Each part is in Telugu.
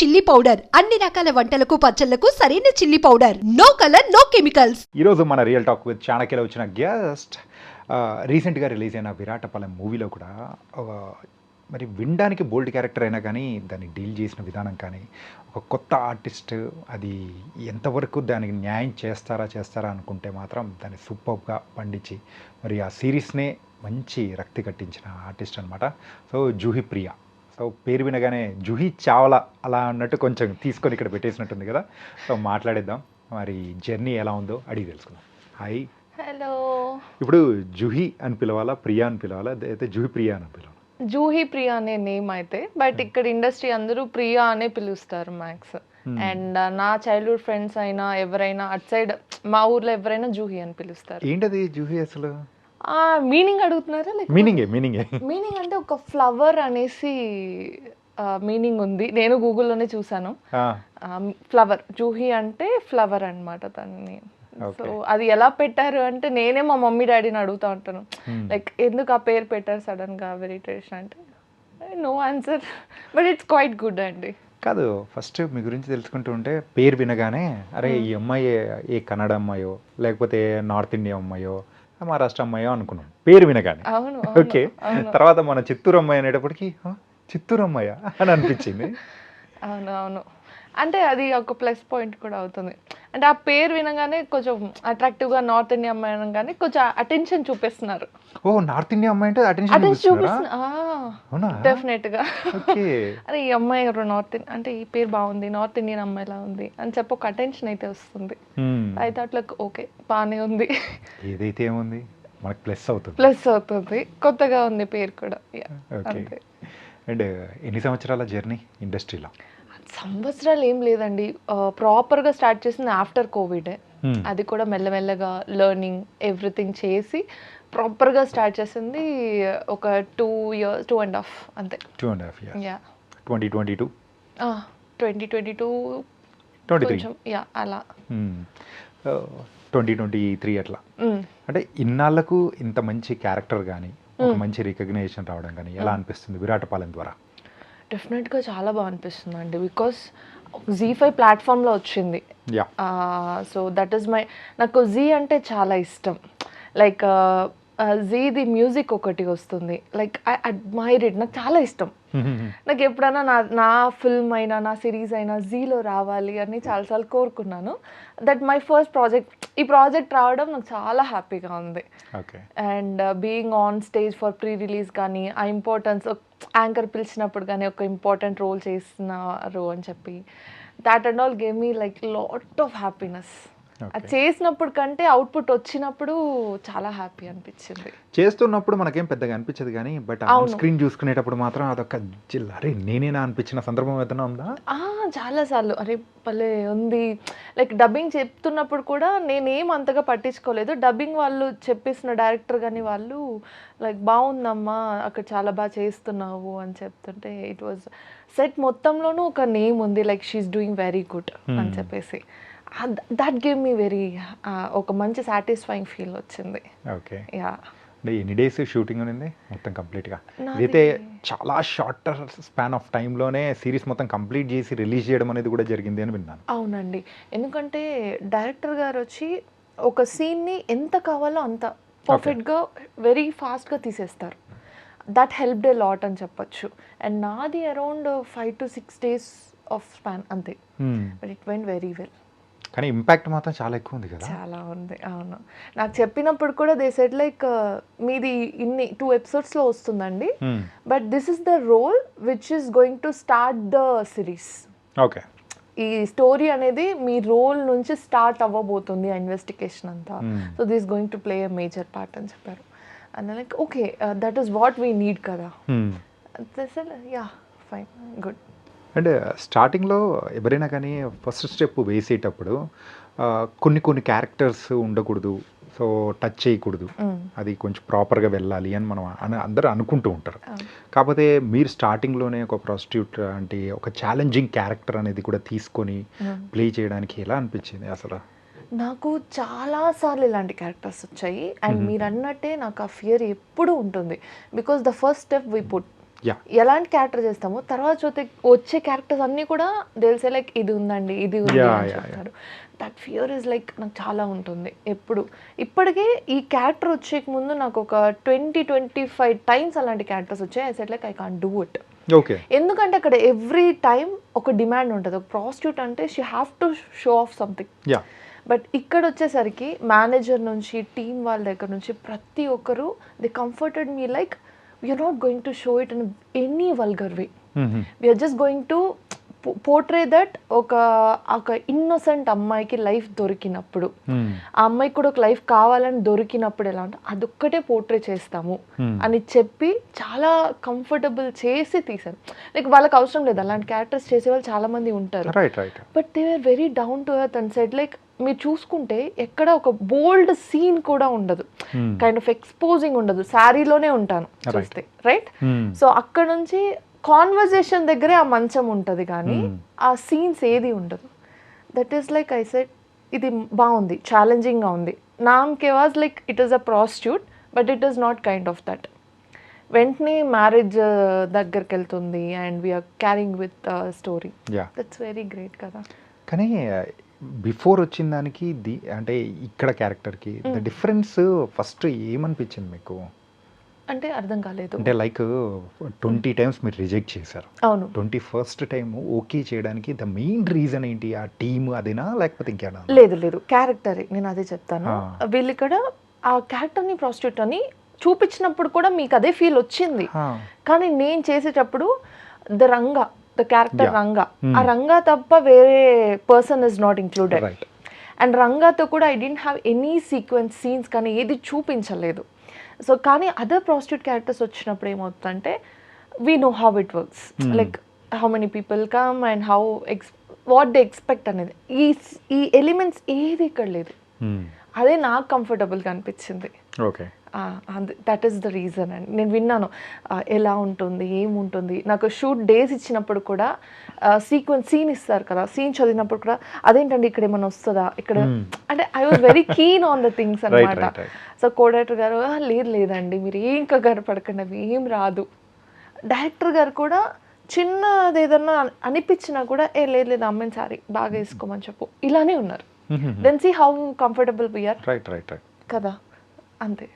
చిల్లీ పౌడర్ అన్ని రకాల వంటలకు పచ్చళ్లకు సరైన chilli powder. No colour no chemicals. ఈరోజు మన రియల్ టాక్ విత్ చాణక్యలో వచ్చిన గెస్ట్ రీసెంట్గా రిలీజ్ అయిన విరాటపాలెం మూవీలో కూడా మరి వినడానికి బోల్డ్ క్యారెక్టర్ అయినా కానీ దాన్ని డీల్ చేసిన విధానం కానీ ఒక కొత్త ఆర్టిస్ట్ అది ఎంతవరకు దానికి న్యాయం చేస్తారా అనుకుంటే మాత్రం దాన్ని సూపర్గా పండించి మరి ఆ సిరీస్నే మంచి రక్తి కట్టించిన ఆర్టిస్ట్ అనమాట. సో జూహీ ప్రియా. సో పేరు వినగానే జూహీ చావలా అలా అన్నట్టు కొంచెం తీసుకొని ఇక్కడ పెట్టేసినట్టుంది కదా. సో మాట్లాడేద్దాం, మరి జర్నీ ఎలా ఉందో అడిగి తెలుసుకుందాం. హాయ్. హలో. ఇప్పుడు జూహీ అని పిలవాలా, ప్రియా అని పిలవాలా, అయితే జూహీ ప్రియా అని పిలవాలా? జూహీ ప్రియా అనే నేమ్ అయితే, బట్ ఇక్కడ ఇండస్ట్రీ అందరూ ప్రియా అనే పిలుస్తారు మ్యాక్స్. అండ్ నా చైల్డ్హుడ్ ఫ్రెండ్స్ అయినా ఎవరైనా అట్ సైడ్ మా ఊర్లో ఎవరైనా జూహీ అని పిలుస్తారు. ఏంటది జూహీ అసలు? మీనింగ్ అడుగుతున్నారా? మీనింగ్ అంటే ఒక ఫ్లవర్ అనేసి మీనింగ్ ఉంది. నేను గూగుల్లోనే చూసాను. ఫ్లవర్, జూహీ అంటే ఫ్లవర్ అన్నమాట దాన్ని. సో అది ఎలా పెట్టారు అంటే నేనే మా మమ్మీ డాడీని అడుగుతా ఉంటాను, లైక్ ఎందుకు ఆ పేరు పెట్టారు సడన్ గా వెరీ ట్రెడిషన్ అంటే no answer, but it's quite good అండి. కాదు, ఫస్ట్ మీ గురించి తెలుసుకుంటూ ఉంటే పేరు వినగానే అరే ఈ అమ్మాయి ఏ కన్నడ అమ్మాయో లేకపోతే నార్త్ ఇండియా అమ్మాయో మహారాష్ట్ర అమ్మాయో అనుకున్నాం పేరు వినగానే. ఓకే, తర్వాత మన చిత్తూరు అమ్మాయి అనేటప్పటికి చిత్తూరు అమ్మాయా అని అనిపించింది. అవును, అంటే అది ఒక ప్లస్ పాయింట్ కూడా అవుతుంది. అంటే ఆ పేరు వినగానే కొంచెం అట్రాక్టివ్గా నార్త్ ఇండియా అమ్మాయి అనగానే కొంచెం అటెన్షన్ చూపిస్తున్నారు. ఓ నార్త్ ఇండియా అమ్మాయి అంటే అటెన్షన్ చూపిస్తున్నారు డెఫినెట్ గా. అరే ఈ అమ్మాయి ఎవరు నార్త్ అంటే ఈ పేరు బాగుంది, నార్త్ ఇండియన్ అమ్మాయిలా ఉంది అని చెప్పి ఒక అటెన్షన్ అయితే వస్తుంది. అయితే అట్లా ఓకే బాగానే ఉంది, ఏదైతే ఏముంది మనకి ప్లస్ అవుతుంది. కొత్తగా ఉంది పేరు కూడా. అండ్ ఎన్ని సంవత్సరాల జర్నీ ఇండస్ట్రీలో? సంవత్సరాలు ఏం లేదండి, ప్రాపర్గా స్టార్ట్ చేసింది ఆఫ్టర్ కోవిడ్. అది కూడా మెల్లమెల్లగా లెర్నింగ్ ఎవ్రీథింగ్ చేసి ప్రాపర్గా స్టార్ట్ చేసింది ఒక 2 years 2.5 అంతే. 2.5 years. 2022 కొంచెం అలా 2023 అట్లా. అంటే ఇన్నాళ్ళకు ఇంత మంచి క్యారెక్టర్ కానీ ఒక మంచి రికగ్నైజేషన్ రావడం కానీ ఎలా అనిపిస్తుంది విరాటపాలెం ద్వారా? డెఫినెట్గా చాలా బాగా అనిపిస్తుంది అండి, బికాస్ ZEE5 ప్లాట్ఫామ్లో వచ్చింది. సో దట్ ఈస్ నాకు జీ అంటే చాలా ఇష్టం. లైక్ జీది మ్యూజిక్ ఒకటి వస్తుంది, లైక్ ఐ అడ్మైర్ ఇట్, నాకు చాలా ఇష్టం. నాకు ఎప్పుడైనా నా ఫిల్మ్ అయినా నా సిరీస్ అయినా జీలో రావాలి అని చాలాసార్లు కోరుకున్నాను. That my first project. ఈ ప్రాజెక్ట్ రావడం నాకు చాలా హ్యాపీగా ఉంది. And being on stage for pre release కానీ ఆ ఇంపార్టెన్స్, యాంకర్ పిలిచినప్పుడు కానీ ఒక ఇంపార్టెంట్ రోల్ చేస్తున్నారు అని చెప్పి, that and all gave me like lot of happiness. అది చేసినప్పుడు కంటే అవుట్పుట్ వచ్చినప్పుడు చాలా హ్యాపీ అనిపించింది. చేస్తున్నప్పుడు మనకేం పెద్దగా అనిపించదు కానీ బట్ ఆన్ స్క్రీన్ చూసుకునేటప్పుడు మాత్రం అదొక అరే నేనేనా అనిపించిన సందర్భం ఏదైనా ఉందా? చాలాసార్లు అరే భలే ఉంది. లైక్ డబ్బింగ్ చెప్తున్నప్పుడు కూడా నేనేం అంతగా పట్టించుకోలేదు. డబ్బింగ్ వాళ్ళు చెప్పేసిన డైరెక్టర్ కానీ వాళ్ళు లైక్ బాగుందమ్మా అక్కడ చాలా బాగా చేస్తున్నావు అని చెప్తుంటే ఇట్ వాజ్ సెట్ మొత్తంలోనూ ఒక నేమ్ ఉంది, like she's doing very good అని చెప్పేసి. దట్ గివ్ మీ వెరీ ఒక మంచి సాటిస్ఫైయింగ్ ఫీల్ వచ్చింది. ఓకే, అంటే ఎన్ని డేస్ షూటింగ్ ఉంది మొత్తం కంప్లీట్గా? ఇదైతే చాలా షార్టర్ స్పాన్ ఆఫ్ టైంలోనే సిరీస్ మొత్తం కంప్లీట్ చేసి రిలీజ్ చేయడం అనేది కూడా జరిగింది అని విన్నాను. అవునండి, ఎందుకంటే డైరెక్టర్ గారు వచ్చి ఒక సీన్ని ఎంత కావాలో అంత పర్ఫెక్ట్గా వెరీ ఫాస్ట్గా తీసేస్తారు. దట్ హెల్ప్డ్ ఏ లాట్ అని చెప్పొచ్చు. అండ్ నాది around 5 to 6 days of span అంతే, but it went very well. కానీ ఇంపాక్ట్ మాత్రం చాలా ఎక్కువ ఉంది కదా? చాలా ఉంది, అవును. నాకు చెప్పినప్పుడు కూడా దే సెడ్ లైక్ మీది ఇన్ని 2 episodes వస్తుందండి, but this is the role which is going to start the series. Okay, ఈ స్టోరీ అనేది మీ రోల్ నుంచి స్టార్ట్ అవ్వబోతుంది ఆ ఇన్వెస్టిగేషన్ అంతా. So this going to play a major part అని చెప్పారు. And like okay that is what we need కదా. Fine, good. అండ్ స్టార్టింగ్లో ఎవరైనా కానీ ఫస్ట్ స్టెప్ వేసేటప్పుడు కొన్ని క్యారెక్టర్స్ ఉండకూడదు, సో టచ్ చేయకూడదు, అది కొంచెం ప్రాపర్గా వెళ్ళాలి అని మనం అందరూ అనుకుంటూ ఉంటారు. కాకపోతే మీరు స్టార్టింగ్లోనే ఒక ప్రాస్టిట్యూట్ అంటే ఒక ఛాలెంజింగ్ క్యారెక్టర్ అనేది కూడా తీసుకొని ప్లే చేయడానికి ఎలా అనిపించింది అసలు? నాకు చాలాసార్లు ఇలాంటి క్యారెక్టర్స్ వచ్చాయి. అండ్ మీరు అన్నట్టే నాకు ఆ ఫియర్ ఎప్పుడూ ఉంటుంది, because the first step we put yeah ఎలాంటి క్యారెక్టర్ చేస్తామో తర్వాత చూస్తే వచ్చే క్యారెక్టర్స్ అన్నీ కూడా తెలిసే లైక్ ఇది ఉందండి ఇది ఉంది Yeah, అని yeah, చెప్తారు. దట్ ఫియర్ ఇస్ లైక్ నాకు చాలా ఉంటుంది ఎప్పుడు. ఇప్పటికే ఈ క్యారెక్టర్ వచ్చేక ముందు నాకు ఒక 20-25 టైమ్స్ అలాంటి క్యారెక్టర్స్ వచ్చాయి. I said like I can't do it. Okay. ఎందుకంటే అక్కడ ఎవ్రీ టైం ఒక డిమాండ్ ఉంటుంది. ఒక ప్రాస్టిట్యూట్ అంటే she have to show off something. Yeah. But ఇక్కడ వచ్చేసరికి మేనేజర్ నుంచి టీం వాళ్ళ దగ్గర నుంచి ప్రతి ఒక్కరు they comforted me like we're not going to show it in any vulgar way. We're just going to portray that ఒక ఇన్నోసెంట్ అమ్మాయికి లైఫ్ దొరికినప్పుడు, ఆ అమ్మాయికి కూడా ఒక లైఫ్ కావాలని దొరికినప్పుడు ఎలా అంటే అదొక్కటే పోర్ట్రే చేస్తాము అని చెప్పి చాలా కంఫర్టబుల్ చేసి తీశాను. లైక్ వాళ్ళకి అవసరం లేదు, అలాంటి క్యారెక్టర్స్ చేసేవాళ్ళు చాలా మంది ఉంటారు. But they are very down to earth and said like మీరు చూసుకుంటే ఎక్కడ ఒక బోల్డ్ సీన్ కూడా ఉండదు, కైండ్ ఆఫ్ ఎక్స్పోజింగ్ ఉండదు, శారీలోనే ఉంటాను చూస్తే, రైట్? సో అక్కడ నుంచి కాన్వర్జేషన్ దగ్గరే ఆ మంచం ఉంటుంది కానీ ఆ సీన్స్ ఏది ఉండదు. That is like I said ఇది బాగుంది, ఛాలెంజింగ్గా ఉంది. నామ్కే వాజ్ like it is a prostitute but it is not kind of that. వెంటనే మ్యారేజ్ దగ్గరికి వెళ్తుంది and we are carrying with story. That's very great కదా. కానీ బిఫోర్ వచ్చిన దానికి అంటే ఇక్కడ క్యారెక్టర్కి ద డిఫరెన్స్ ఫస్ట్ ఏమనిపించింది మీకు? అంటే అర్థం కాలేదు. అంటే లైక్ 20 టైమ్స్ మీరు రిజెక్ట్ చేశారు. అవును. 21st టైం ఓకే చేయడానికి ద మెయిన్ రీజన్ ఏంటి? ఆ టీమ్ అదేనా లేకపోతే ఇంకేనా? లేదు క్యారెక్టరే, నేను అదే చెప్తాను. వీళ్ళు ఇక్కడ ఆ క్యారెక్టర్ని ప్రాస్టిట్యూట్ అని చూపించినప్పుడు కూడా మీకు అదే ఫీల్ వచ్చింది. కానీ నేను చేసేటప్పుడు ద క్యారెక్టర్ రంగా, ఆ రంగా తప్ప వేరే person is not included. And రంగాతో కూడా I didn't have any sequence scenes కానీ ఏది చూపించలేదు. సో కానీ అదర్ ప్రాస్టిట్యూట్ క్యారెక్టర్స్ వచ్చినప్పుడు ఏమవుతుందంటే we know how it works, like how many people come and how what they expect అనేది. ఈ ఎలిమెంట్స్ ఏది ఇక్కడ లేదు. అదే నాకు కంఫర్టబుల్గా అనిపించింది. Okay. That is the reason. And నేను విన్నాను ఎలా ఉంటుంది ఏముంటుంది. నాకు షూట్ డేస్ ఇచ్చినప్పుడు కూడా సీన్ ఇస్తారు కదా, సీన్ చదివినప్పుడు కూడా అదేంటండి ఇక్కడ ఏమైనా వస్తుందా ఇక్కడ అంటే I was very keen on the things అనమాట. సో కోడైరెక్టర్ గారు లేదండి మీరు ఏం కంగారు పడకండి అవి ఏం రాదు. డైరెక్టర్ గారు కూడా చిన్నది ఏదన్నా అనిపించినా కూడా లేదు అమ్మాయిని సారీ బాగా వేసుకోమని చెప్పు ఇలానే ఉన్నారు. Then see how comfortable we're కదా, అంతే.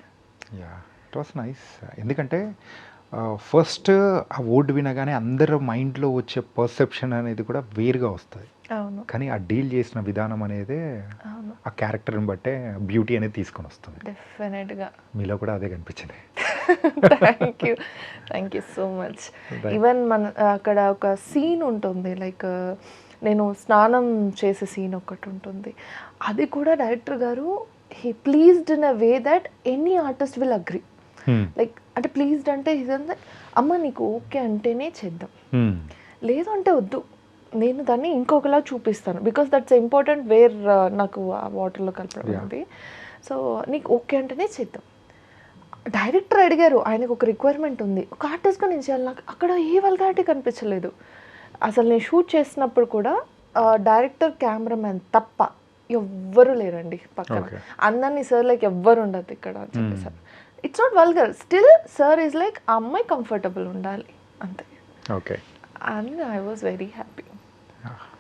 Yeah, it was nice. ఎందుకంటే ఫస్ట్ ఆ వర్డ్ వినగానే అందరి మైండ్లో వచ్చే పర్సెప్షన్ అనేది కూడా వేరుగా వస్తుంది. అవును. కానీ ఆ డీల్ చేసిన విధానం అనేది ఆ క్యారెక్టర్ని బట్టే బ్యూటీ అనేది తీసుకొని వస్తుంది. డెఫినెట్గా మీలో కూడా అదే కనిపించింది. Thank you so much. Even అక్కడ ఒక సీన్ ఉంటుంది, లైక్ నేను స్నానం చేసే సీన్ ఒకటి ఉంటుంది. అది కూడా డైరెక్టర్ గారు he pleased in a way that any artist will agree. Like అంటే ప్లీజ్డ్ అంటే ఇదంతా అమ్మ నీకు ఓకే అంటేనే చేద్దాం, లేదు అంటే వద్దు, నేను దాన్ని ఇంకొకలా చూపిస్తాను. బికాస్ దట్స్ ఇంపార్టెంట్ వేర్ నాకు ఆ వాటర్లో కలపడం ఉంది. సో నీకు ఓకే అంటేనే చేద్దాం. డైరెక్టర్ అడిగారు, ఆయనకు ఒక రిక్వైర్మెంట్ ఉంది, ఒక ఆర్టిస్ట్గా నేను చేయాలి. నాకు అక్కడ ఏ వల్గారిటీ కనిపించలేదు. అసలు నేను షూట్ చేసినప్పుడు కూడా డైరెక్టర్ కెమెరామెన్ తప్ప ఎవ్వరు లేరండి పక్కన. అందరినీ సార్ లైక్ ఎవ్వరు ఉండదు ఇక్కడ అని చెప్పేసారు. It's not vulgar, still sir is like ఆ అమ్మాయి కంఫర్టబుల్ ఉండాలి అంతే. Okay. And I was very happy.